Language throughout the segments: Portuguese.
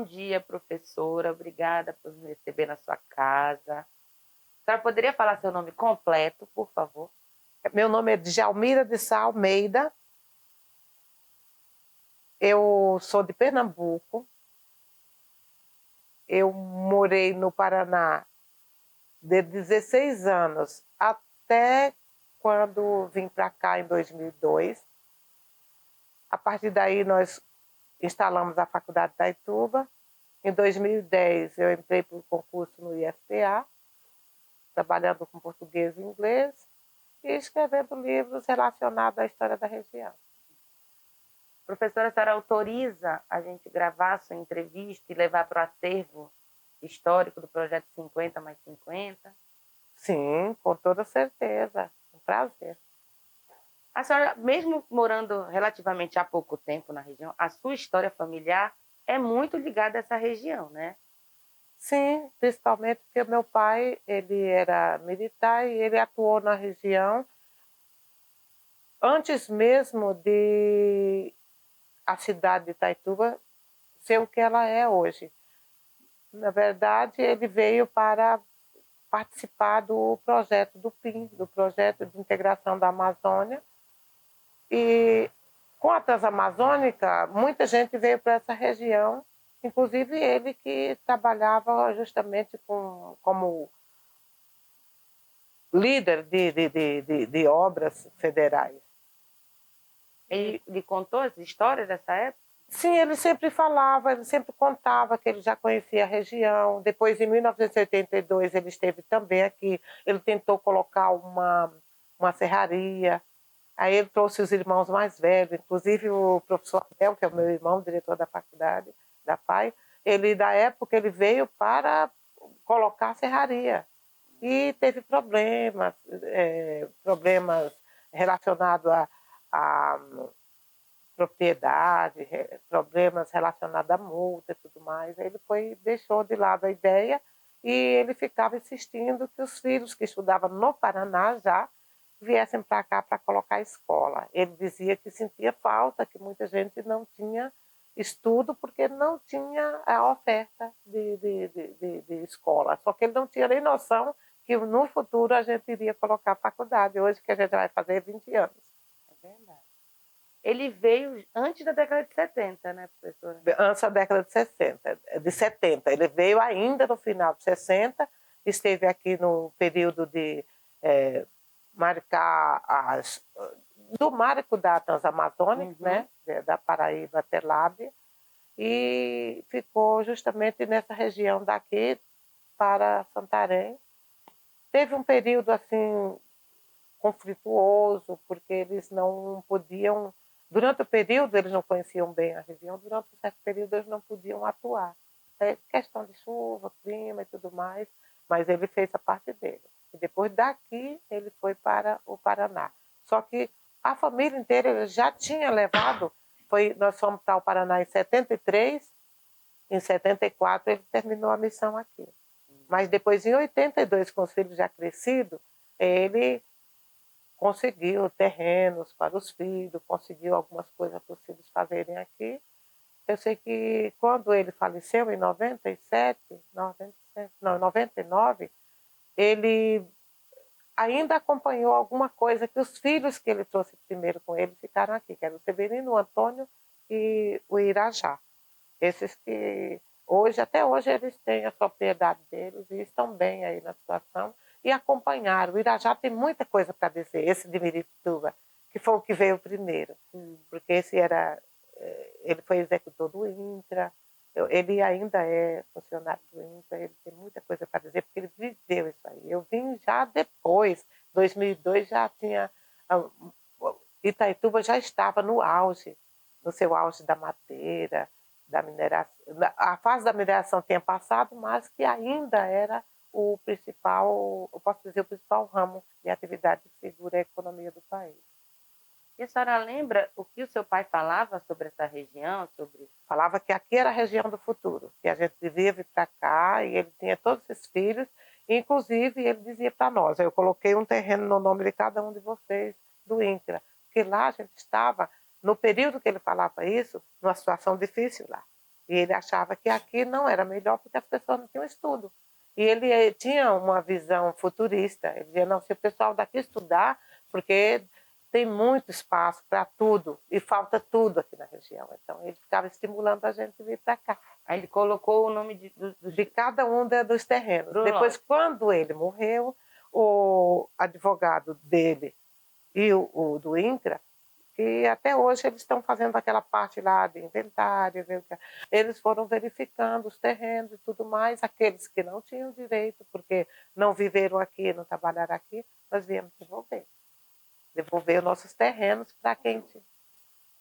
dia, professora. Obrigada por me receber na sua casa. A senhora poderia falar seu nome completo, por favor? Meu nome é Djalmira de Sá Almeida. Eu sou de Pernambuco. Eu morei no Paraná de 16 anos até quando vim para cá em 2002. A partir daí nós instalamos a Faculdade de Itaituba. Em 2010 eu entrei para o concurso no IFPA, trabalhando com português e inglês e escrevendo livros relacionados à história da região. Professora, a senhora autoriza a gente gravar a sua entrevista e levar para o acervo histórico do Projeto 50 mais 50? Sim, com toda certeza. Um prazer. A senhora, mesmo morando relativamente há pouco tempo na região, a sua história familiar é muito ligada a essa região, né? Sim, principalmente porque meu pai ele era militar e ele atuou na região antes mesmo de a cidade de Itaituba ser o que ela é hoje. Na verdade, ele veio para participar do projeto do PIN, do Projeto de Integração da Amazônia. E com a Transamazônica, muita gente veio para essa região, inclusive ele que trabalhava justamente como líder de obras federais. Ele lhe contou as histórias dessa época? Sim, ele sempre falava, ele sempre contava que ele já conhecia a região. Depois, em 1982, ele esteve também aqui. Ele tentou colocar uma serraria. Aí ele trouxe os irmãos mais velhos, inclusive o professor Abel, que é o meu irmão, diretor da faculdade, da FAI. Ele, da época, ele veio para colocar a serraria. E teve problemas relacionados a propriedade, problemas relacionados à multa e tudo mais. Aí ele deixou de lado a ideia e ele ficava insistindo que os filhos que estudavam no Paraná já viessem para cá para colocar escola. Ele dizia que sentia falta, que muita gente não tinha estudo porque não tinha a oferta de escola. Só que ele não tinha nem noção que no futuro a gente iria colocar a faculdade, hoje que a gente vai fazer 20 anos. É verdade. Ele veio antes da década de 70, né, professora? Antes da década de 70. Ele veio ainda no final de 60, esteve aqui no período de marcar do marco da Transamazônica, né, da Paraíba até Lábia, e ficou justamente nessa região daqui para Santarém. Teve um período assim conflituoso, porque eles não podiam, durante o período eles não conheciam bem a região, durante um certo período eles não podiam atuar. É questão de chuva, clima e tudo mais, mas ele fez a parte dele. E depois daqui ele foi para o Paraná. Só que a família inteira ele já tinha levado, nós fomos para o Paraná em 73, em 74 ele terminou a missão aqui. Mas depois, em 82, com os filhos já crescidos, ele conseguiu terrenos para os filhos, conseguiu algumas coisas para os filhos fazerem aqui. Eu sei que quando ele faleceu, em 99, ele ainda acompanhou alguma coisa que os filhos que ele trouxe primeiro com ele ficaram aqui, que era o Severino, o Antônio e o Irajá. Esses que até hoje eles têm a propriedade deles e estão bem aí na situação e acompanharam. O Irajá tem muita coisa para dizer, esse de Miritituba, que foi o que veio primeiro, porque ele foi executor do INCRA, ele ainda é funcionário do INCRA, ele tem muita coisa para dizer, porque ele viveu isso aí. Eu vim já depois, 2002 já tinha, Itaituba já estava no auge, no seu auge da madeira, da mineração. A fase da mineração tinha passado, mas que ainda era o principal, eu posso dizer, o principal ramo de atividade que segura a economia do país. E a senhora lembra o que o seu pai falava sobre essa região? Falava que aqui era a região do futuro, que a gente devia vir para cá, e ele tinha todos esses filhos, e, inclusive ele dizia para nós, eu coloquei um terreno no nome de cada um de vocês, do INCRA, porque lá a gente estava, no período que ele falava isso, numa situação difícil lá. E ele achava que aqui não era melhor porque as pessoas não tinham estudo. E ele tinha uma visão futurista. Ele dizia, não, se o pessoal daqui estudar, porque tem muito espaço para tudo e falta tudo aqui na região. Então, ele ficava estimulando a gente a vir para cá. Aí ele colocou o nome de cada um dos terrenos. Do Depois, lote. quando ele morreu, o advogado dele e o do INCRA, que até hoje eles estão fazendo aquela parte lá de inventário, eles foram verificando os terrenos e tudo mais, aqueles que não tinham direito, porque não viveram aqui, não trabalharam aqui, nós viemos devolver os nossos terrenos para quem tinha.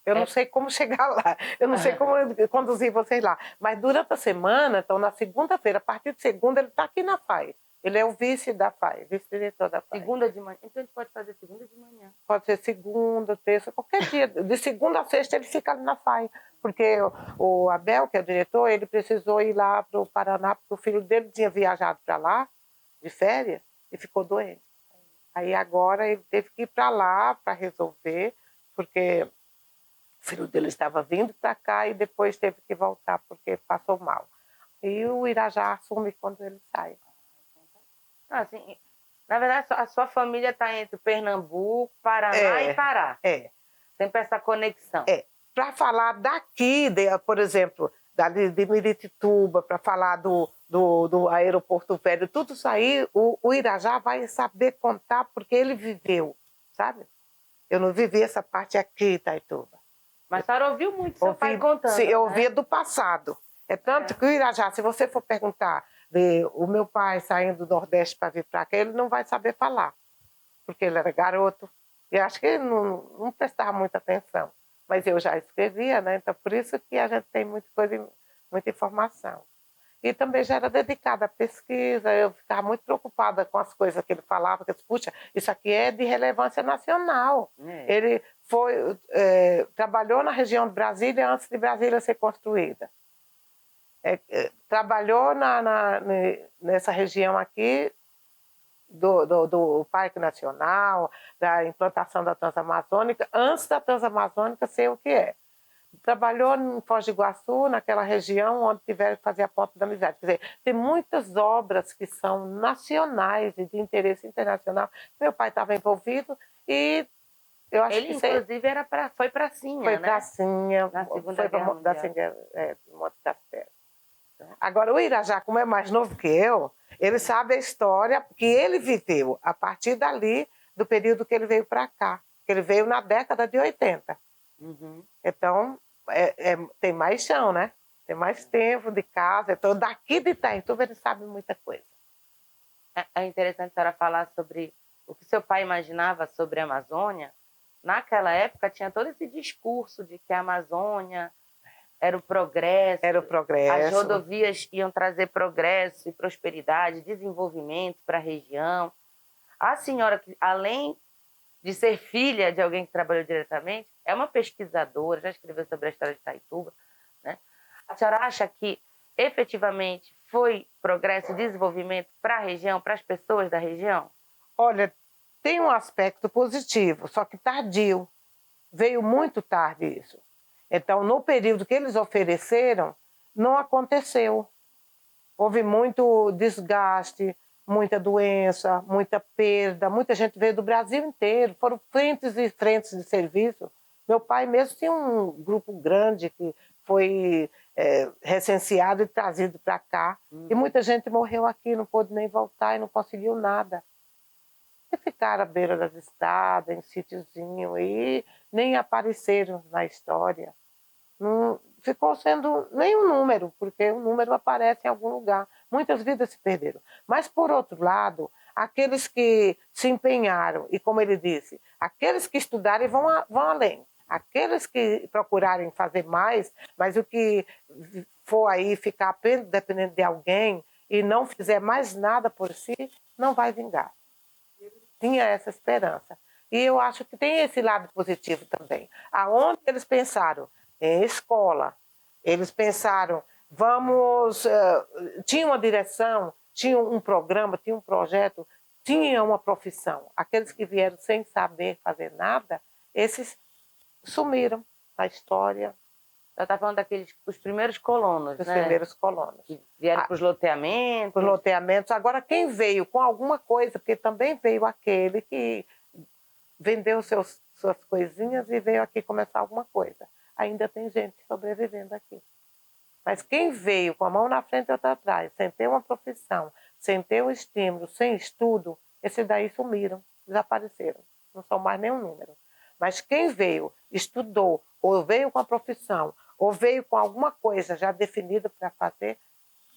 Eu não sei como chegar lá, eu não sei como conduzir vocês lá, mas durante a semana, então na segunda-feira, a partir de segunda, ele está aqui na FAI. Ele é o vice da FAI, vice-diretor da FAI. Segunda de manhã. Então a gente pode fazer segunda de manhã. Pode ser segunda, terça, qualquer dia. De segunda a sexta ele fica ali na FAI. Porque o Abel, que é o diretor, ele precisou ir lá para o Paraná, porque o filho dele tinha viajado para lá, de férias, e ficou doente. Aí agora ele teve que ir para lá para resolver, porque o filho dele estava vindo para cá e depois teve que voltar porque passou mal. E o Irajá assume quando ele sai. Assim, na verdade, a sua família está entre Pernambuco, Paraná e Pará. Sempre essa conexão. Para falar daqui, por exemplo, de Miritituba, para falar do aeroporto velho, tudo isso aí, o Irajá vai saber contar porque ele viveu, sabe? Eu não vivi essa parte aqui, Itaituba. Mas a senhora ouviu muito seu pai contando, sim, eu né? ouvia do passado. É tanto que o Irajá, se você for perguntar o meu pai saindo do Nordeste para vir para cá, ele não vai saber falar, porque ele era garoto. E acho que ele não prestava muita atenção. Mas eu já escrevia, né? Então por isso que a gente tem muita coisa, muita informação. E também já era dedicada à pesquisa, eu ficava muito preocupada com as coisas que ele falava, que eu disse, puxa, isso aqui é de relevância nacional. Ele trabalhou na região de Brasília antes de Brasília ser construída. Trabalhou nessa região aqui do Parque Nacional, da implantação da Transamazônica, antes da Transamazônica ser o que é. Trabalhou em Foz do Iguaçu, naquela região onde tiveram que fazer a Ponte da Amizade. Quer dizer, tem muitas obras que são nacionais e de interesse internacional. Meu pai estava envolvido e eu acho ele, inclusive, foi para Pracinha, foi né? Pracinha, na Segunda Guerra Mundial. Monte Castelo. Agora, o Irajá, como é mais novo que eu, ele sabe a história que ele viveu a partir dali, do período que ele veio para cá. Que ele veio na década de 80. Então, tem mais chão, né? Tem mais tempo de casa. Então, daqui de Itaituba, ele sabe muita coisa. É interessante a senhora falar sobre o que seu pai imaginava sobre a Amazônia. Naquela época, tinha todo esse discurso de que a Amazônia era o progresso. Era o progresso. As rodovias iam trazer progresso e prosperidade, desenvolvimento para a região. A senhora, além de ser filha de alguém que trabalhou diretamente, é uma pesquisadora, já escreveu sobre a história de Itaituba, né? A senhora acha que efetivamente foi progresso e desenvolvimento para a região, para as pessoas da região? Olha, tem um aspecto positivo, só que tardio. Veio muito tarde isso. Então, no período que eles ofereceram, não aconteceu. Houve muito desgaste, muita doença, muita perda. Muita gente veio do Brasil inteiro. Foram frentes e frentes de serviço. Meu pai mesmo tinha um grupo grande que foi recenseado e trazido para cá. E muita gente morreu aqui, não pôde nem voltar e não conseguiu nada. E ficaram à beira das estradas, em sítiozinho, e nem apareceram na história. Não ficou sendo nem um número, porque o número aparece em algum lugar. Muitas vidas se perderam. Mas, por outro lado, aqueles que se empenharam, e como ele disse, aqueles que estudarem vão além. Aqueles que procurarem fazer mais, mas o que for aí ficar apenas dependendo de alguém e não fizer mais nada por si, não vai vingar. Tinha essa esperança. E eu acho que tem esse lado positivo também. Aonde eles pensaram? Em escola. Eles pensaram, tinha uma direção, tinha um programa, tinha um projeto, tinha uma profissão. Aqueles que vieram sem saber fazer nada, esses sumiram na história, Ela está falando daqueles, os primeiros colonos, Os né? primeiros colonos. Que vieram para os loteamentos. Os loteamentos. Agora, quem veio com alguma coisa, porque também veio aquele que vendeu suas coisinhas e veio aqui começar alguma coisa. Ainda tem gente sobrevivendo aqui. Mas quem veio com a mão na frente e outra atrás, sem ter uma profissão, sem ter um estímulo, sem estudo, esses daí sumiram, desapareceram. Não são mais nenhum número. Mas quem veio, estudou, ou veio com a profissão, ou veio com alguma coisa já definida para fazer,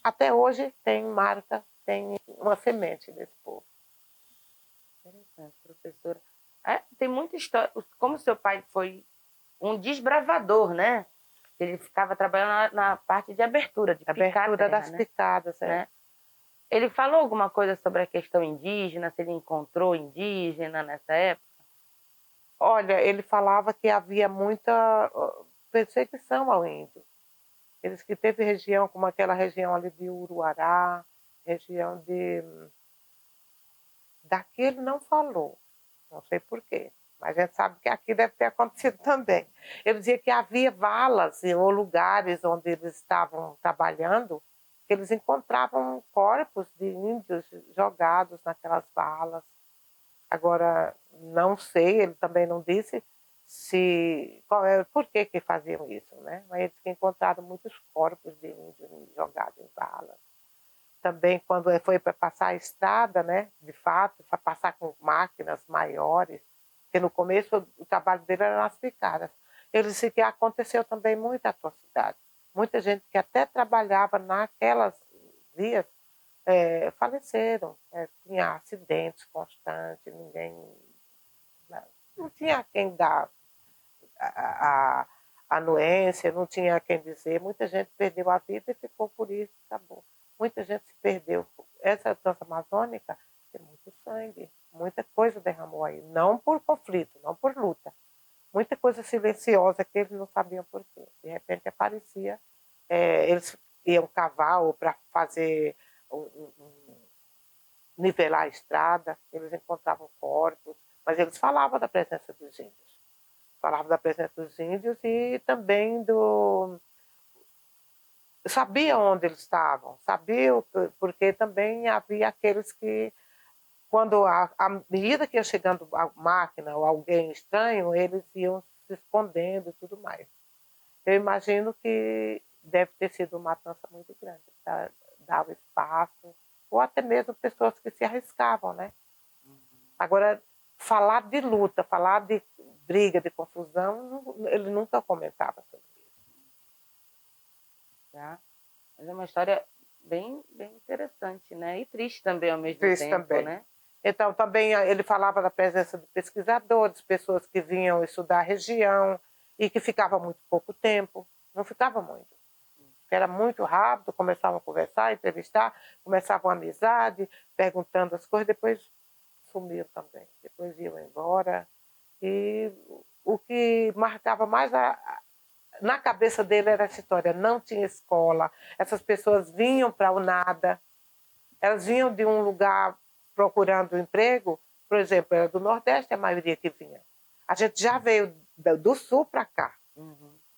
até hoje tem marca, tem uma semente desse povo. Interessante, professora. Tem muita história. Como seu pai foi um desbravador, né? Ele ficava trabalhando na parte de abertura, de abertura das né? picadas, né? Ele falou alguma coisa sobre a questão indígena, se ele encontrou indígena nessa época? Olha, ele falava que havia muita perseguição ao índio. Eles que teve região como aquela região ali de Uruará, região de... Daqui ele não falou, não sei porquê, mas a gente sabe que aqui deve ter acontecido também. Ele dizia que havia valas ou lugares onde eles estavam trabalhando, que eles encontravam corpos de índios jogados naquelas valas. Agora, não sei, ele também não disse por que faziam isso, né? Mas eles que encontraram muitos corpos de índios jogados em valas. Também quando foi para passar a estrada, né? De fato, para passar com máquinas maiores, porque no começo o trabalho dele era nas picadas. Ele disse que aconteceu também muita atrocidade. Muita gente que até trabalhava naquelas vias faleceram. Tinha acidentes constantes, ninguém... Não tinha quem dar a anuência, não tinha quem dizer. Muita gente perdeu a vida e ficou por isso, acabou. Muita gente se perdeu. Essa Transamazônica tem muito sangue, muita coisa derramou aí. Não por conflito, não por luta. Muita coisa silenciosa que eles não sabiam por quê. De repente aparecia, eles iam cavar ou para fazer nivelar a estrada, eles encontravam corpos, mas eles falavam da presença dos índios. Falavam da presença dos índios e também sabia onde eles estavam, sabia porque também havia aqueles que, quando à medida que ia chegando a máquina ou alguém estranho, eles iam se escondendo e tudo mais. Eu imagino que deve ter sido uma matança muito grande, dava espaço, ou até mesmo pessoas que se arriscavam, né? Agora, falar de luta, falar de briga, de confusão, ele nunca comentava sobre isso. Tá? Mas é uma história bem interessante, né? E triste também ao mesmo Triste tempo, também. né? Então, também ele falava da presença de pesquisadores, pessoas que vinham estudar a região e que ficavam muito pouco tempo, não ficava muito. Era muito rápido, começavam a conversar, entrevistar, começavam a amizade, perguntando as coisas, depois sumiam também, depois iam embora. E o que marcava mais na cabeça dele era essa história, não tinha escola, essas pessoas vinham para o nada, elas vinham de um lugar procurando emprego, por exemplo, era do Nordeste a maioria que vinha. A gente já veio do Sul para cá.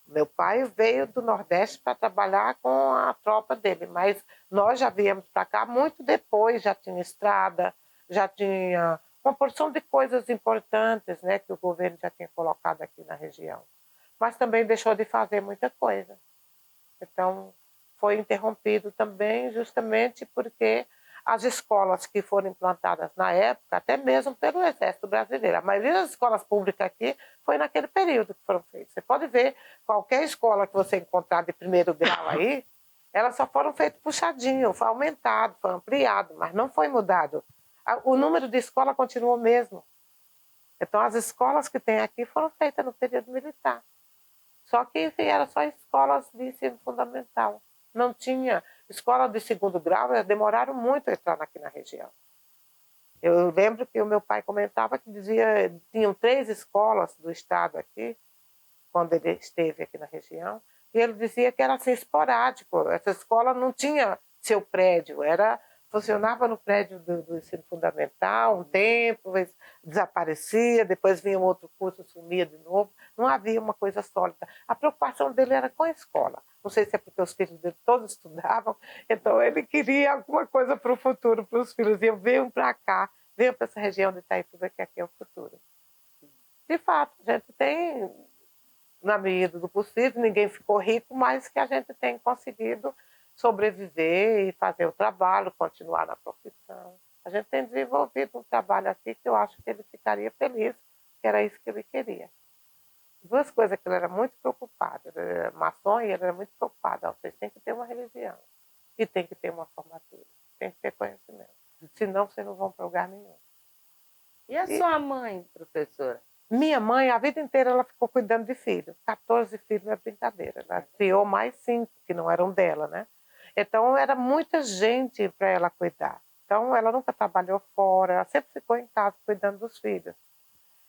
Meu pai veio do Nordeste para trabalhar com a tropa dele, mas nós já viemos para cá muito depois, já tinha estrada, já tinha uma porção de coisas importantes, né, que o governo já tinha colocado aqui na região. Mas também deixou de fazer muita coisa. Então, foi interrompido também justamente porque as escolas que foram implantadas na época, até mesmo pelo Exército Brasileiro, a maioria das escolas públicas aqui foi naquele período que foram feitas. Você pode ver, qualquer escola que você encontrar de primeiro grau aí, elas só foram feitas puxadinho, foi aumentado, foi ampliado, mas não foi mudado. O número de escola continuou o mesmo. Então, as escolas que tem aqui foram feitas no período militar. Só que, enfim, eram só escolas de ensino fundamental. Não tinha escola de segundo grau, elas demoraram muito a entrar aqui na região. Eu lembro que o meu pai comentava que tinham 3 escolas do estado aqui, quando ele esteve aqui na região, e ele dizia que era assim, esporádico. Essa escola não tinha seu prédio, era funcionava no prédio do ensino fundamental um tempo, desaparecia, depois vinha um outro curso, sumia de novo. Não havia uma coisa sólida. A preocupação dele era com a escola. Não sei se é porque os filhos dele todos estudavam, então ele queria alguma coisa para o futuro, para os filhos. E venham para cá, venham para essa região de Itaituba, que aqui é o futuro. De fato, a gente tem, na medida do possível, ninguém ficou rico, mas que a gente tem conseguido sobreviver e fazer o trabalho, continuar na profissão. A gente tem desenvolvido um trabalho aqui que eu acho que ele ficaria feliz, que era isso que ele queria. Duas coisas que ele era muito preocupado. Ele era maçom e ele era muito preocupado. Vocês têm que ter uma religião e tem que ter uma formatura, tem que ter conhecimento. Senão, vocês não vão para lugar nenhum. E a sua mãe, professora? Minha mãe, a vida inteira, ela ficou cuidando de filhos. 14 filhos não é brincadeira. Ela criou mais 5, que não eram dela, né? Então, era muita gente para ela cuidar. Então, ela nunca trabalhou fora, ela sempre ficou em casa cuidando dos filhos.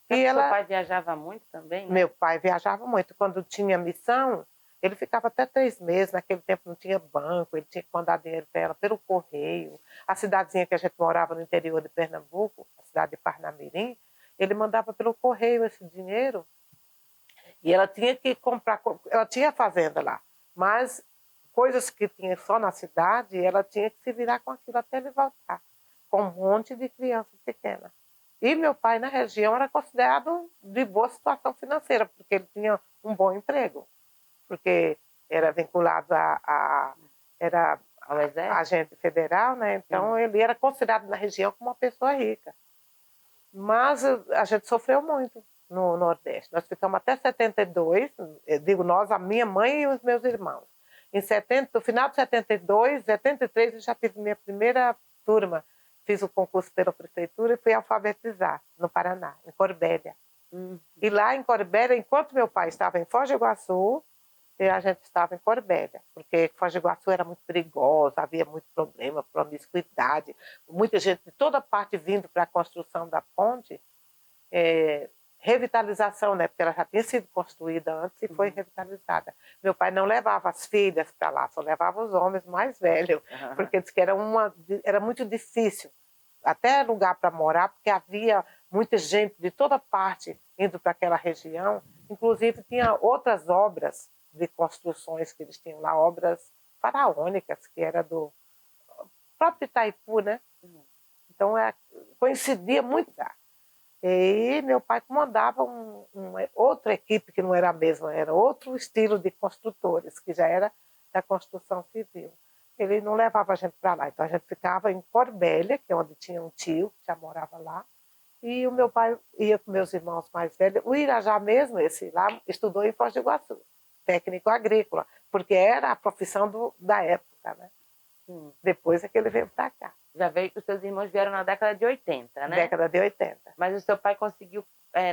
E seu pai viajava muito também, né? Meu pai viajava muito. Quando tinha missão, ele ficava até 3 meses. Naquele tempo não tinha banco, ele tinha que mandar dinheiro para ela pelo correio. A cidadezinha que a gente morava no interior de Pernambuco, a cidade de Parnamirim, ele mandava pelo correio esse dinheiro. E ela tinha que comprar, ela tinha fazenda lá, mas coisas que tinha só na cidade, ela tinha que se virar com aquilo até ele voltar, com um monte de criança pequena. E meu pai, na região, era considerado de boa situação financeira, porque ele tinha um bom emprego, porque era vinculado era ao exército, agente federal, né? Então ele era considerado na região como uma pessoa rica. Mas a gente sofreu muito no Nordeste. Nós ficamos até 72, eu digo nós, a minha mãe e os meus irmãos. No final de 72, 73, eu já tive minha primeira turma. Fiz o concurso pela prefeitura e fui alfabetizar no Paraná, em Corbélia. E lá em Corbélia, enquanto meu pai estava em Foz do Iguaçu, a gente estava em Corbélia, porque Foz do Iguaçu era muito perigosa, havia muito problema, promiscuidade, muita gente de toda parte vindo para a construção da ponte, revitalização, né? Porque ela já tinha sido construída antes e foi revitalizada. Meu pai não levava as filhas para lá, só levava os homens mais velhos, porque disse que era muito difícil, até lugar para morar, porque havia muita gente de toda parte indo para aquela região, inclusive tinha outras obras de construções que eles tinham lá, obras faraônicas, que era do próprio Itaipu, né? Então, coincidia muito lá. E meu pai comandava uma outra equipe que não era a mesma, era outro estilo de construtores, que já era da construção civil. Ele não levava a gente para lá, então a gente ficava em Corbélia, que é onde tinha um tio que já morava lá, e o meu pai ia com meus irmãos mais velhos. O Irajá mesmo, esse lá, estudou em Foz do Iguaçu, técnico agrícola, porque era a profissão da época, né? Depois é que ele veio para cá. Já veio, os seus irmãos vieram na década de 80, né? Década de 80. Mas o seu pai conseguiu,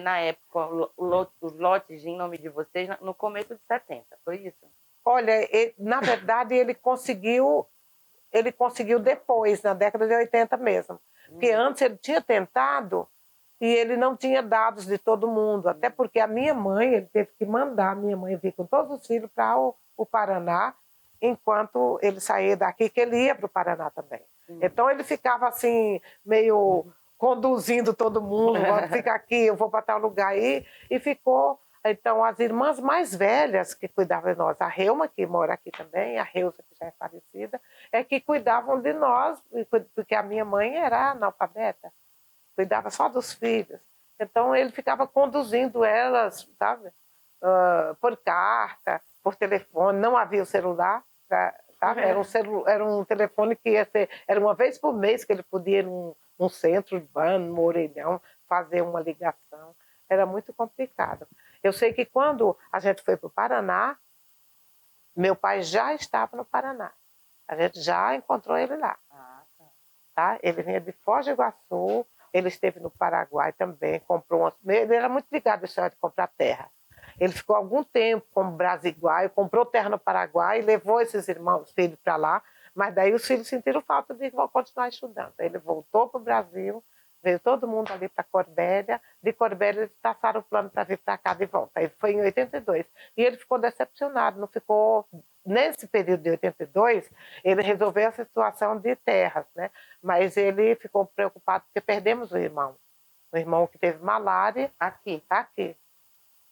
na época, os lotes em nome de vocês no começo de 70, foi isso? Olha, na verdade, ele conseguiu depois, na década de 80 mesmo. Porque antes ele tinha tentado e ele não tinha dados de todo mundo. Até porque a minha mãe, ele teve que mandar a minha mãe vir com todos os filhos para o Paraná, enquanto ele saía daqui, que ele ia para o Paraná também. Então ele ficava assim, meio conduzindo todo mundo, vou ficar aqui, eu vou para tal lugar aí, e ficou. Então, as irmãs mais velhas que cuidavam de nós, a Reuma, que mora aqui também, a Reusa, que já é falecida, é que cuidavam de nós, porque a minha mãe era analfabeta, cuidava só dos filhos. Então, ele ficava conduzindo elas, sabe? Por carta, por telefone, não havia o celular, sabe? Era um telefone que ia ser, era uma vez por mês que ele podia ir num centro urbano, no Orelhão, fazer uma ligação. Era muito complicado. Eu sei que quando a gente foi para o Paraná, meu pai já estava no Paraná. A gente já encontrou ele lá. Tá? Ele vinha de Foz do Iguaçu, ele esteve no Paraguai também, ele era muito ligado à história de comprar terra. Ele ficou algum tempo como brasiguaio, comprou terra no Paraguai e levou esses irmãos, filhos, para lá, mas daí os filhos sentiram falta de continuar estudando. Ele voltou para o Brasil, veio todo mundo ali para Corbélia. De Corbélia eles traçaram o plano para vir para cá de volta. Aí foi em 82. E ele ficou decepcionado, não ficou... Nesse período de 82, ele resolveu a situação de terras, né? Mas ele ficou preocupado porque perdemos o irmão que teve malária aqui.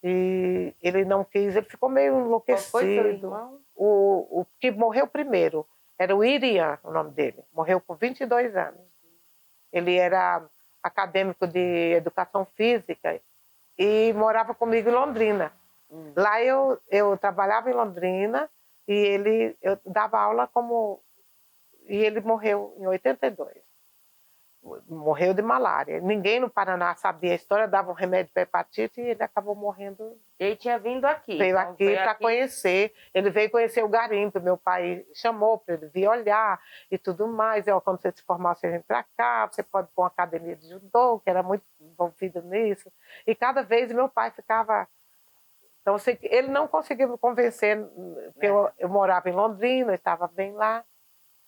E ele não quis, ele ficou meio enlouquecido. Qual foi seu irmão? O que morreu primeiro era o Irian, o nome dele. Morreu com 22 anos. Ele era acadêmico de educação física e morava comigo em Londrina. Lá eu trabalhava em Londrina e eu dava aula e ele morreu em 82. Morreu de malária. Ninguém no Paraná sabia a história, dava um remédio para hepatite e ele acabou morrendo. Ele tinha vindo aqui. Veio aqui para conhecer. Ele veio conhecer o garimpo. Meu pai chamou para ele vir olhar e tudo mais. Quando você se formar, você vem para cá, você pode pôr uma academia de judô, que era muito envolvido nisso. E cada vez meu pai ficava... Então, ele não conseguiu me convencer, porque eu morava em Londrina, eu estava bem lá.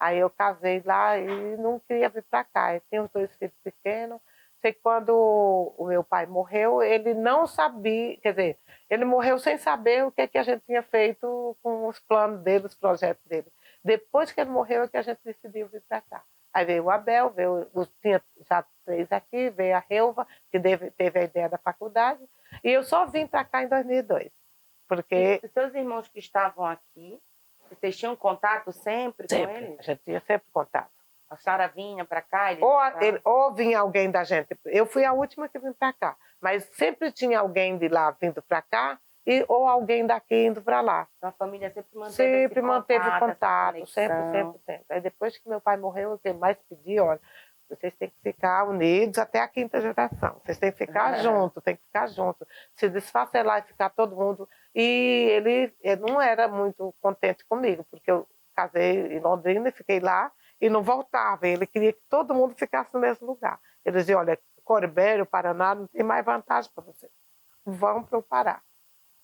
Aí eu casei lá e não queria vir para cá. Eu tinha os 2 filhos pequenos. Sei que quando o meu pai morreu, ele não sabia, quer dizer, ele morreu sem saber o que a gente tinha feito com os planos dele, os projetos dele. Depois que ele morreu é que a gente decidiu vir para cá. Aí veio o Abel, tinha já 3 aqui, veio a Relva, que teve a ideia da faculdade, e eu só vim para cá em 2002. Porque... E seus irmãos que estavam aqui, vocês tinham contato sempre com eles? A gente tinha sempre contato. A senhora vinha para cá? Ou vinha alguém da gente. Eu fui a última que vim para cá. Mas sempre tinha alguém de lá vindo para cá ou alguém daqui indo para lá. Então a família sempre manteve contato. Sempre. Aí depois que meu pai morreu, o que mais pedi, olha, vocês têm que ficar unidos até a 5ª geração. Vocês têm que ficar juntos, Se desfacelar e ficar todo mundo... E ele não era muito contente comigo, porque eu casei em Londrina e fiquei lá e não voltava. Ele queria que todo mundo ficasse no mesmo lugar. Ele dizia, olha, Corbélia, o Paraná, não tem mais vantagem para vocês. Vão para o Pará.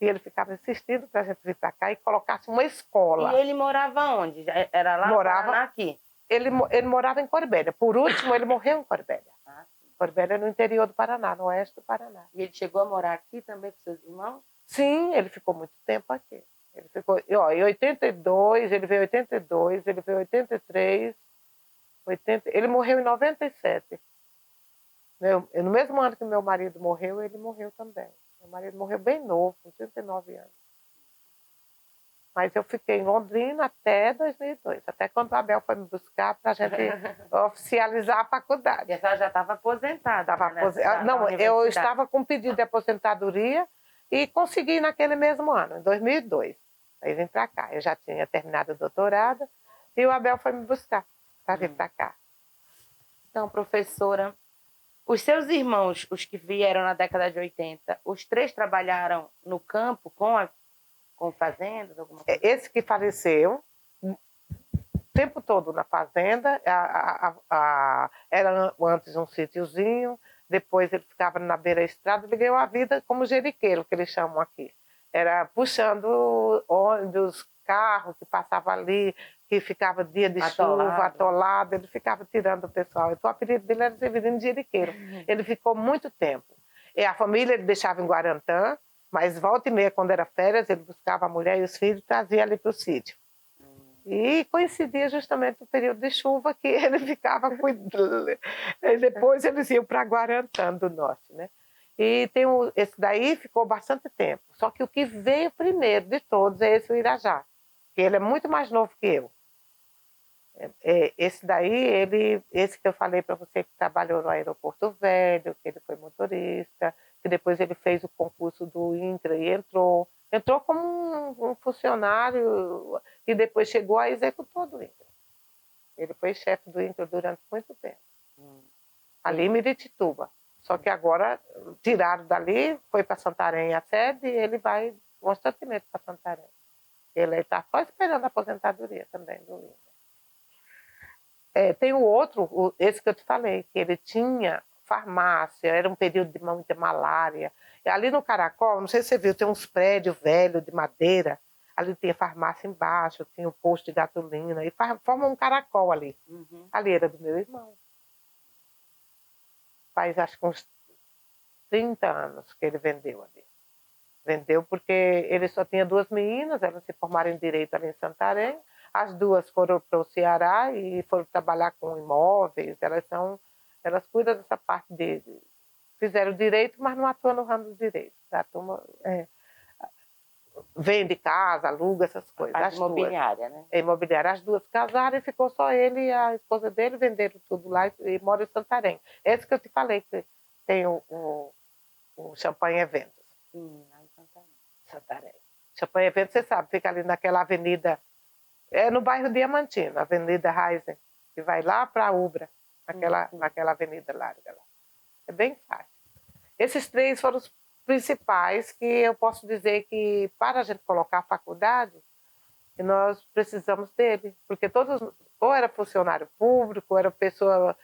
E ele ficava insistindo para a gente vir para cá e colocasse uma escola. E ele morava onde? Era lá no Paraná, aqui? Ele morava em Corbélia. Por último, ele morreu em Corbélia. Corbélia é no interior do Paraná, no oeste do Paraná. E ele chegou a morar aqui também com seus irmãos? Sim, ele ficou muito tempo aqui. Ele ficou, em 82, ele veio em 82, ele veio em 83, ele morreu em 97. No mesmo ano que meu marido morreu, ele morreu também. Meu marido morreu bem novo, com 39 anos. Mas eu fiquei em Londrina até 2002, até quando o Abel foi me buscar para a gente oficializar a faculdade. E a senhora já estava aposentada? Não, eu estava com pedido de aposentadoria e consegui naquele mesmo ano, em 2002. Aí vim para cá. Eu já tinha terminado o doutorado e o Abel foi me buscar para vir para cá. Então, professora, os seus irmãos, os que vieram na década de 80, os 3 trabalharam no campo com fazendas? Alguma coisa? Esse que faleceu, o tempo todo na fazenda, era antes um sítiozinho, depois ele ficava na beira da estrada, ele ganhou a vida como jeriqueiro, que eles chamam aqui. Era puxando ônibus, carro que passava ali, que ficava dia de chuva, atolado, ele ficava tirando o pessoal. Então o apelido dele era Severino Jeriqueiro. Ele ficou muito tempo. E a família ele deixava em Guarantã, mas volta e meia, quando era férias, ele buscava a mulher e os filhos e trazia ali para o sítio. E coincidia justamente no período de chuva que ele ficava cuidando. E depois eles iam para Guarantã do Norte, né? E esse daí ficou bastante tempo. Só que o que veio primeiro de todos é esse o Irajá, que ele é muito mais novo que eu. Esse daí, esse que eu falei para você que trabalhou no Aeroporto Velho, que ele foi motorista, que depois ele fez o concurso do INCRA e entrou como um funcionário e depois chegou a executor do INCRA. Ele foi chefe do INCRA durante muito tempo, ali em Miritituba. Só que agora tiraram dali, foi para Santarém a sede e ele vai constantemente para Santarém. Ele está só esperando a aposentadoria também do INCRA. Tem o outro, esse que eu te falei, que ele tinha farmácia, era um período de muita malária. E ali no Caracol, não sei se você viu, tem uns prédios velhos de madeira, ali tinha farmácia embaixo, tinha um posto de gasolina, e forma um caracol ali. Ali era do meu irmão. faz acho que uns 30 anos que ele vendeu ali. Vendeu porque ele só tinha 2 meninas, elas se formaram em Direito ali em Santarém. As 2 foram para o Ceará e foram trabalhar com imóveis. Elas cuidam dessa parte fizeram Direito, mas não atuam no ramo do Direito. A turma vende casa, aluga, essas coisas. A imobiliária, né? É imobiliária. As 2 casaram e ficou só ele e a esposa dele, venderam tudo lá e moram em Santarém. Esse que eu te falei, que tem o Champanhe Eventos. Lá em Santarém. Santarém. Champanhe Eventos, você sabe, fica ali naquela avenida, no bairro Diamantino, Avenida Raizen, que vai lá para a Ubra, naquela avenida larga lá. É bem fácil. Esses 3 foram os principais que eu posso dizer que, para a gente colocar a faculdade, nós precisamos dele, porque todos, ou era funcionário público, ou era pessoa...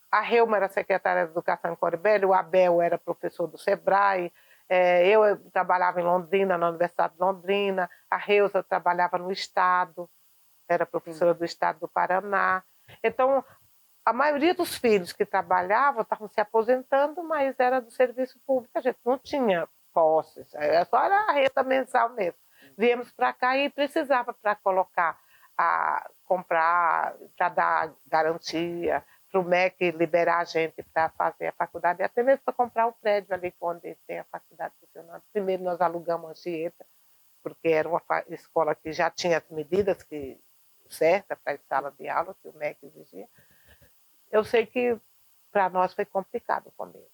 A Reuma era secretária de Educação em Coribelli, o Abel era professor do Sebrae, eu trabalhava em Londrina, na Universidade de Londrina, a Reusa trabalhava no Estado, era professora do Estado do Paraná. Então, a maioria dos filhos que trabalhavam estavam se aposentando, mas era do serviço público, a gente não tinha posses, só era a renda mensal mesmo. Viemos para cá e precisava para colocar, comprar, para dar garantia, para o MEC liberar a gente para fazer a faculdade, e até mesmo para comprar o prédio ali onde tem a faculdade funcionando. Primeiro nós alugamos a Anchieta, porque era uma escola que já tinha as medidas certas para a sala de aula, que o MEC exigia. Eu sei que para nós foi complicado o começo,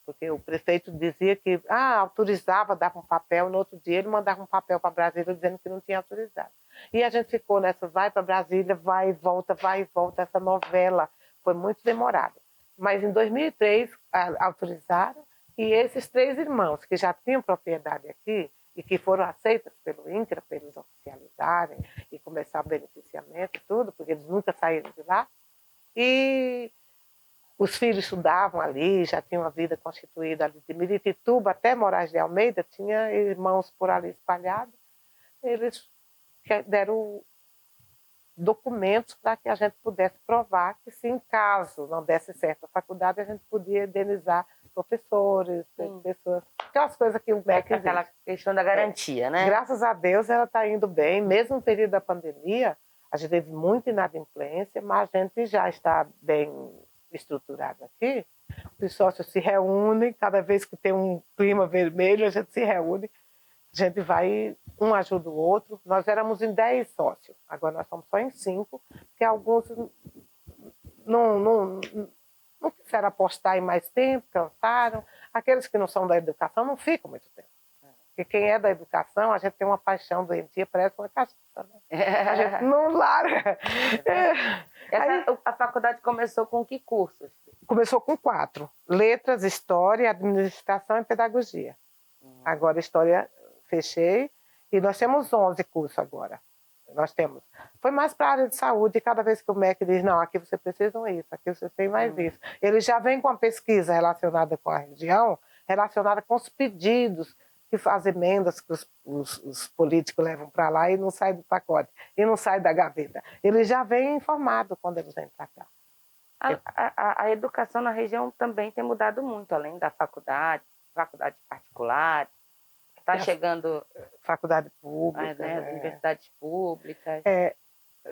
porque o prefeito dizia que autorizava, dava um papel, no outro dia ele mandava um papel para Brasília dizendo que não tinha autorizado. E a gente ficou nessa, vai para Brasília, vai e volta, essa novela foi muito demorada. Mas em 2003 autorizaram, e esses 3 irmãos que já tinham propriedade aqui e que foram aceitos pelo INCRA, para eles oficializarem e começar o beneficiamento e tudo, porque eles nunca saíram de lá, e os filhos estudavam ali, já tinham uma vida constituída ali de Miritituba até Moraes de Almeida, tinha irmãos por ali espalhados. Eles deram documentos para que a gente pudesse provar que, se em caso não desse certo a faculdade, a gente podia indenizar professores, pessoas, aquelas coisas que o MEC exige. Aquela questão da garantia, né? Graças a Deus ela está indo bem, mesmo no período da pandemia, a gente teve muita inadimplência, mas a gente já está bem estruturado aqui. Os sócios se reúnem, cada vez que tem um clima vermelho, a gente se reúne, a gente vai, um ajuda o outro. Nós éramos em 10 sócios, agora nós somos só em 5, porque alguns não quiseram apostar em mais tempo, cansaram. Aqueles que não são da educação não ficam muito tempo. Porque quem é da educação, a gente tem uma paixão doentia, parece uma cachaça, né? A gente não larga. A faculdade começou com que cursos? Começou com 4. Letras, História, Administração e Pedagogia. Agora, História, fechei. E nós temos 11 cursos agora. Nós temos. Foi mais para a área de saúde, e cada vez que o MEC diz, não, aqui você precisa isso, aqui você tem mais isso. Ele já vem com a pesquisa relacionada com a região, relacionada com os pedidos, que faz emendas que os políticos levam para lá e não sai do pacote, e não sai da gaveta. Ele já vem informado quando eles vêm para cá. A educação na região também tem mudado muito, além da faculdade particular, está chegando... Faculdade pública. As universidades públicas.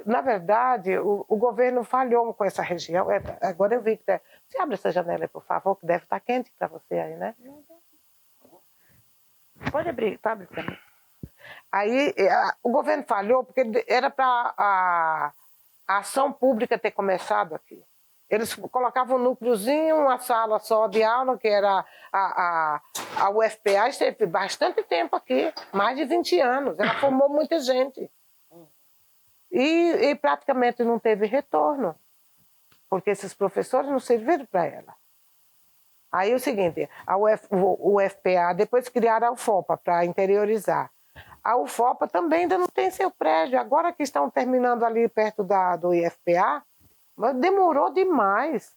Na verdade, o governo falhou com essa região. Agora eu vi que... Você abre essa janela aí, por favor, que deve estar quente para você aí, né? Pode abrir, tá abrindo para mim. Aí o governo falhou porque era para a ação pública ter começado aqui. Eles colocavam um núcleozinho, uma sala só de aula, que era a UFPA, esteve bastante tempo aqui, mais de 20 anos. Ela formou muita gente. E praticamente não teve retorno, porque esses professores não serviram para ela. Aí é o seguinte, o UFPA, depois criaram a UFOPA para interiorizar. A UFOPA também ainda não tem seu prédio. Agora que estão terminando ali perto do IFPA, mas demorou demais.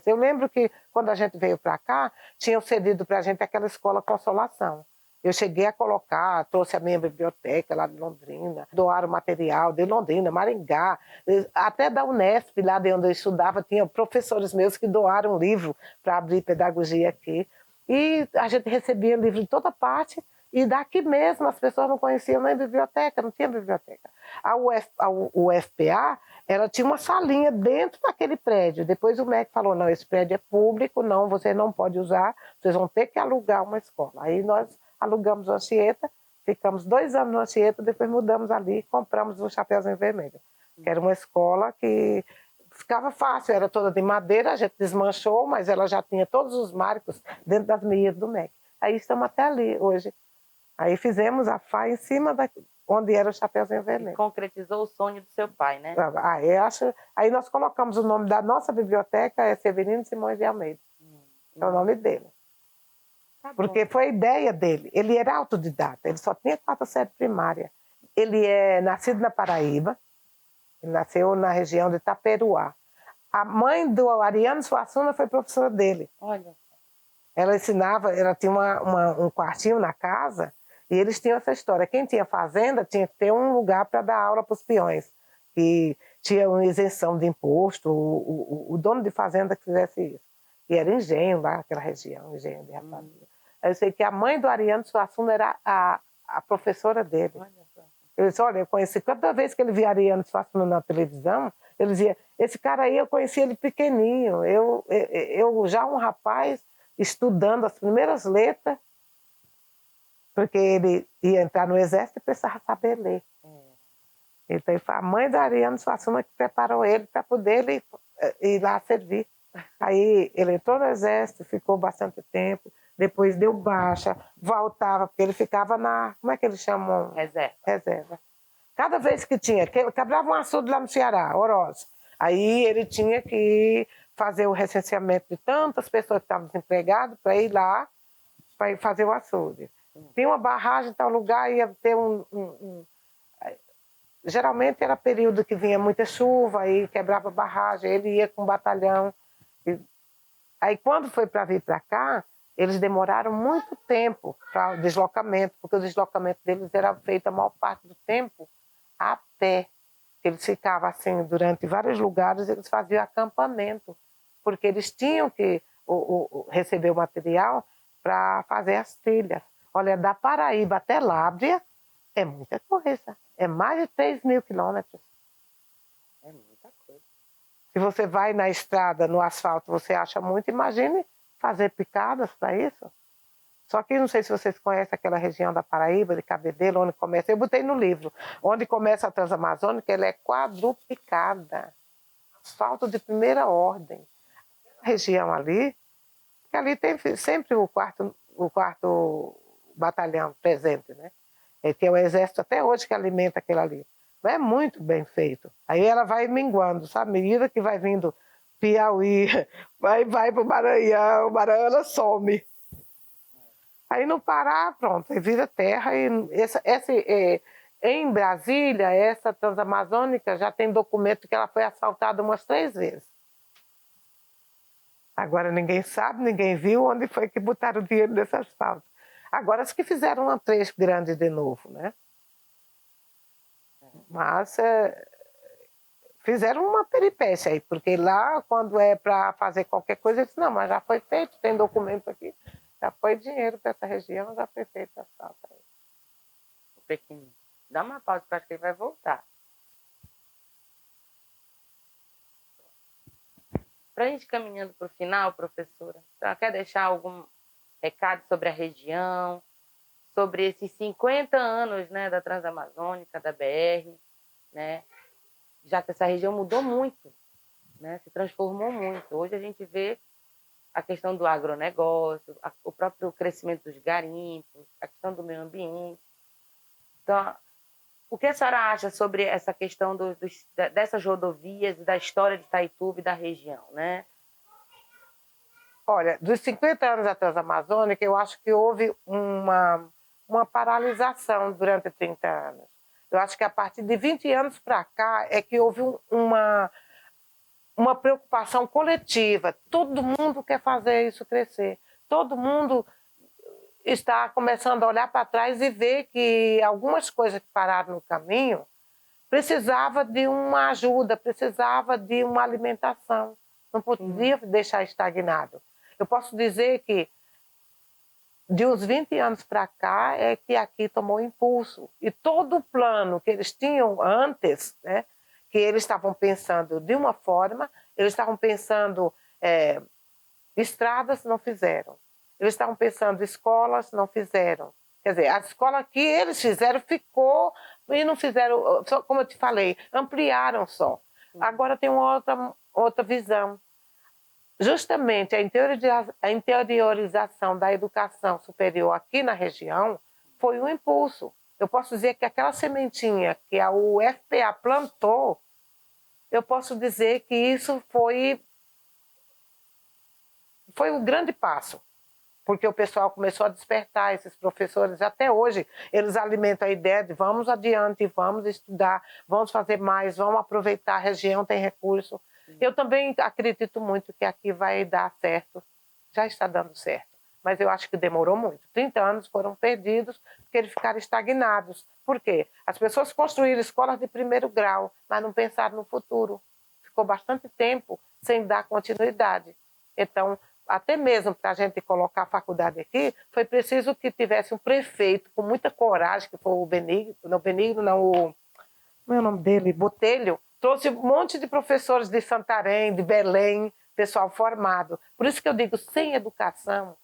Eu lembro que quando a gente veio para cá, tinham cedido para a gente aquela escola Consolação. Eu cheguei a colocar, trouxe a minha biblioteca lá de Londrina, doaram material de Londrina, Maringá, até da Unesp, lá de onde eu estudava, tinha professores meus que doaram livro para abrir pedagogia aqui. E a gente recebia livro de toda parte, e daqui mesmo as pessoas não conheciam nem biblioteca, não tinha biblioteca. A UFPA, ela tinha uma salinha dentro daquele prédio. Depois o MEC falou, não, esse prédio é público, não, você não pode usar, vocês vão ter que alugar uma escola. Aí nós alugamos a Anchieta, ficamos 2 anos na Anchieta, depois mudamos ali e compramos o Chapeuzinho Vermelho, que era uma escola que ficava fácil, era toda de madeira, a gente desmanchou, mas ela já tinha todos os marcos dentro das meias do MEC. Aí estamos até ali hoje. Aí fizemos a FA em cima onde era o Chapeuzinho Vermelho. E concretizou o sonho do seu pai, né? Aí nós colocamos o nome da nossa biblioteca, é Severino Simões de Almeida. É o nome dele. Tá, porque foi a ideia dele. Ele era autodidata, ele só tinha 4ª série primária. Ele é nascido na Paraíba, ele nasceu na região de Itaperuá. A mãe do Ariano Suassuna foi professora dele. Olha. Ela ensinava, ela tinha um quartinho na casa, e eles tinham essa história. Quem tinha fazenda tinha que ter um lugar para dar aula para os peões. E tinha uma isenção de imposto, o dono de fazenda que fizesse isso. E era engenho lá, aquela região, engenho de Rapadura. Eu sei que a mãe do Ariano Suassuna era a professora dele. Eu disse, olha, eu conheci, cada vez que ele via Ariano Suassuna na televisão, ele dizia, esse cara aí eu conheci ele pequenininho, eu já um rapaz estudando as primeiras letras, porque ele ia entrar no exército e precisava saber ler. Então a mãe do Ariano Suassuna que preparou ele para poder ele ir lá servir. Aí ele entrou no exército, ficou bastante tempo, depois deu baixa, voltava, porque ele ficava como é que eles chamam? Reserva. Cada vez que quebrava um açude lá no Ceará, Oroz, aí ele tinha que fazer o recenseamento de tantas pessoas que estavam desempregadas para ir lá, para fazer o açude. Tinha uma barragem em tal lugar, ia ter geralmente era período que vinha muita chuva, aí quebrava a barragem, ele ia com um batalhão. Aí quando foi para vir para cá, eles demoraram muito tempo para o deslocamento, porque o deslocamento deles era feito a maior parte do tempo a pé. Eles ficavam assim durante vários lugares, eles faziam acampamento, porque eles tinham que receber o material para fazer as trilhas. Olha, da Paraíba até Lábrea é muita coisa, é mais de 3.000 quilômetros. É muita coisa. Se você vai na estrada, no asfalto, você acha muito, imagine fazer picadas para isso. Só que não sei se vocês conhecem aquela região da Paraíba, de Cabedelo, onde começa, eu botei no livro, onde começa a Transamazônica, ela é quadruplicada. Asfalto de primeira ordem. A região ali, que ali tem sempre o quarto batalhão presente, né? Que é o exército até hoje que alimenta aquele ali. Mas é muito bem feito. Aí ela vai minguando, sabe? À medida que vai vindo Piauí, vai para o Maranhão ela some. Aí no Pará, pronto, aí vira terra. E em Brasília, essa Transamazônica já tem documento que ela foi assaltada umas 3 vezes. Agora ninguém sabe, ninguém viu onde foi que botaram o dinheiro desse asfalto. Agora as que fizeram uma trecho grande de novo, né? Mas fizeram uma peripécia aí, porque lá, quando é para fazer qualquer coisa, eles não, mas já foi feito, tem documento aqui, já foi dinheiro para essa região, já foi feito essa asfalto aí. O pequenininho. Dá uma pausa, que eu acho que ele vai voltar. Para a gente caminhando para o final, professora, então, quer deixar algum recado sobre a região, sobre esses 50 anos, né, da Transamazônica, da BR, né? Já que essa região mudou muito, né, se transformou muito. Hoje a gente vê a questão do agronegócio, o próprio crescimento dos garimpos, a questão do meio ambiente. Então, o que a senhora acha sobre essa questão dessas rodovias e da história de Itaituba e da região, né? Olha, dos 50 anos da Transamazônica, eu acho que houve uma paralisação durante 30 anos. Eu acho que a partir de 20 anos para cá é que houve uma preocupação coletiva. Todo mundo quer fazer isso crescer. Todo mundo... está começando a olhar para trás e ver que algumas coisas que pararam no caminho precisava de uma ajuda, precisava de uma alimentação. Não podia deixar estagnado. Eu posso dizer que de uns 20 anos para cá é que aqui tomou impulso. E todo o plano que eles tinham antes, né, que eles estavam pensando de uma forma, eles estavam pensando estradas, não fizeram. Eles estavam pensando escolas, não fizeram. Quer dizer, a escola que eles fizeram ficou e não fizeram, só, como eu te falei, ampliaram só. Agora tem uma outra visão. Justamente a interiorização da educação superior aqui na região foi um impulso. Eu posso dizer que aquela sementinha que a UFPA plantou, eu posso dizer que isso foi um grande passo, porque o pessoal começou a despertar, esses professores, até hoje, eles alimentam a ideia de vamos adiante, vamos estudar, vamos fazer mais, vamos aproveitar, a região tem recurso. Eu também acredito muito que aqui vai dar certo, já está dando certo, mas eu acho que demorou muito. 30 anos foram perdidos porque eles ficaram estagnados. Por quê? As pessoas construíram escolas de primeiro grau, mas não pensaram no futuro. Ficou bastante tempo sem dar continuidade. Então, até mesmo para a gente colocar a faculdade aqui, foi preciso que tivesse um prefeito com muita coragem, que foi o Benigno, como é o nome dele? Botelho, trouxe um monte de professores de Santarém, de Belém, pessoal formado. Por isso que eu digo, sem educação,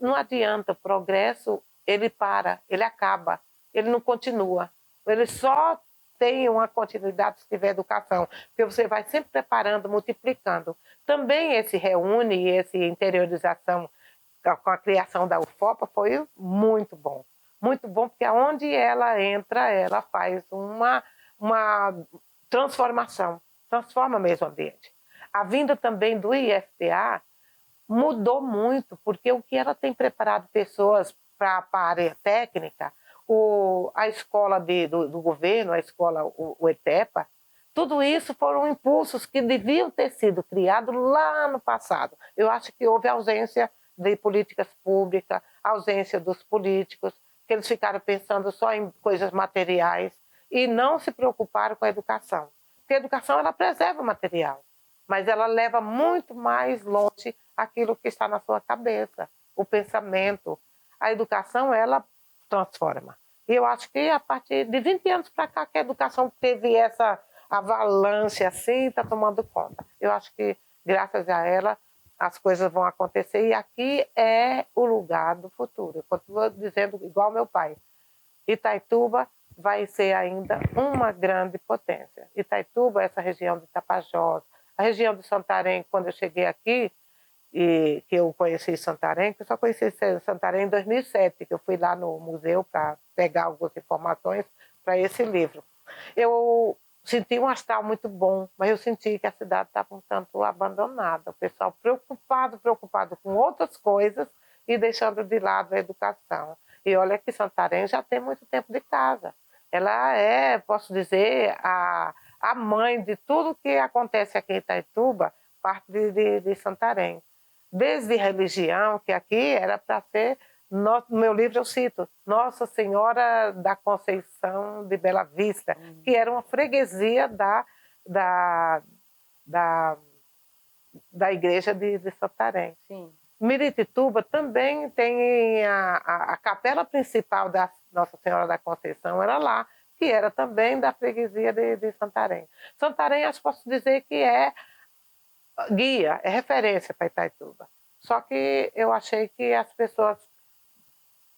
não adianta, o progresso, ele para, ele acaba, ele não continua. Ele só tem uma continuidade se tiver educação, porque você vai sempre preparando, multiplicando. Também esse reúne, esse interiorização com a criação da UFOPA foi muito bom. Muito bom, porque aonde ela entra, ela faz uma transformação, transforma mesmo o ambiente. A vinda também do IFPA mudou muito, porque o que ela tem preparado pessoas para a área técnica, a escola do governo, a escola, o ETEPA, tudo isso foram impulsos que deviam ter sido criados lá no passado. Eu acho que houve ausência de políticas públicas, ausência dos políticos, que eles ficaram pensando só em coisas materiais e não se preocuparam com a educação. Porque a educação, ela preserva o material, mas ela leva muito mais longe aquilo que está na sua cabeça, o pensamento. A educação, ela transforma. E eu acho que a partir de 20 anos para cá que a educação teve essa avalanche assim, está tomando conta. Eu acho que, graças a ela, as coisas vão acontecer e aqui é o lugar do futuro. Eu continuo dizendo igual meu pai, Itaituba vai ser ainda uma grande potência. Itaituba, essa região de Tapajós, a região de Santarém, quando eu cheguei aqui, e que eu conheci Santarém, que eu só conheci Santarém em 2007, que eu fui lá no museu para pegar algumas informações para esse livro. Eu senti um astral muito bom, mas eu senti que a cidade estava um tanto abandonada, o pessoal preocupado com outras coisas e deixando de lado a educação. E olha que Santarém já tem muito tempo de casa. Ela é, posso dizer, a mãe de tudo que acontece aqui em Itaituba, parte de Santarém. Desde religião, que aqui era para ser, no meu livro eu cito, Nossa Senhora da Conceição de Bela Vista, que era uma freguesia da igreja de Santarém. Sim. Miritituba também tem a capela principal da Nossa Senhora da Conceição, era lá, que era também da freguesia de Santarém. Santarém, acho que posso dizer que é guia, é referência para Itaituba. Só que eu achei que as pessoas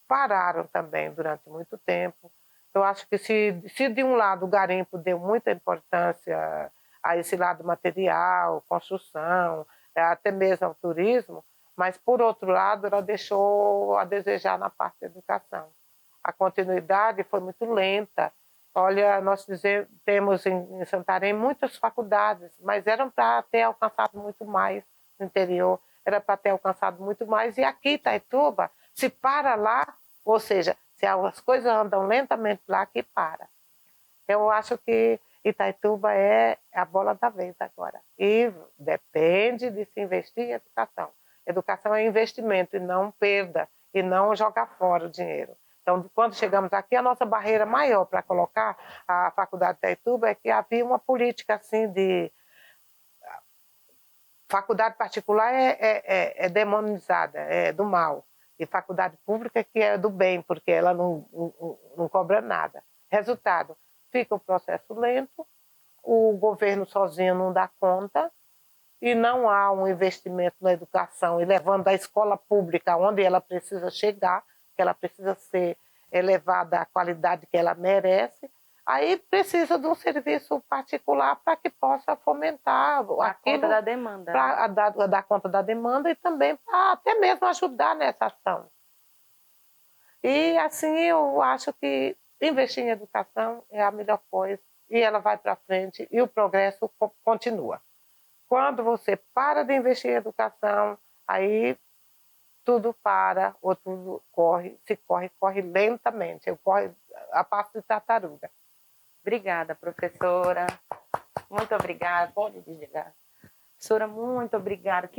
pararam também durante muito tempo. Eu acho que se de um lado o garimpo deu muita importância a esse lado material, construção, até mesmo ao turismo, mas, por outro lado, ela deixou a desejar na parte da educação. A continuidade foi muito lenta. Olha, nós temos em Santarém muitas faculdades, mas eram para ter alcançado muito mais no interior, era para ter alcançado muito mais. E aqui, Itaituba, se para lá, ou seja, se as coisas andam lentamente lá, aqui para. Eu acho que Itaituba é a bola da vez agora. E depende de se investir em educação. Educação é investimento e não perda. e não jogar fora o dinheiro. Então, quando chegamos aqui, a nossa barreira maior para colocar a Faculdade de Itaituba é que havia uma política assim de... Faculdade particular é demonizada, é do mal. E faculdade pública que é do bem, porque ela não cobra nada. Resultado, fica o processo lento, o governo sozinho não dá conta e não há um investimento na educação e levando a escola pública onde ela precisa chegar, que ela precisa ser elevada à qualidade que ela merece, aí precisa de um serviço particular para que possa fomentar a conta da demanda. Para dar conta da demanda e também para até mesmo ajudar nessa ação. E assim eu acho que investir em educação é a melhor coisa e ela vai para frente e o progresso continua. Quando você para de investir em educação, aí tudo para, ou tudo corre lentamente, corre a passo de tartaruga. Obrigada, professora. Muito obrigada. Pode desligar. Professora, muito obrigada.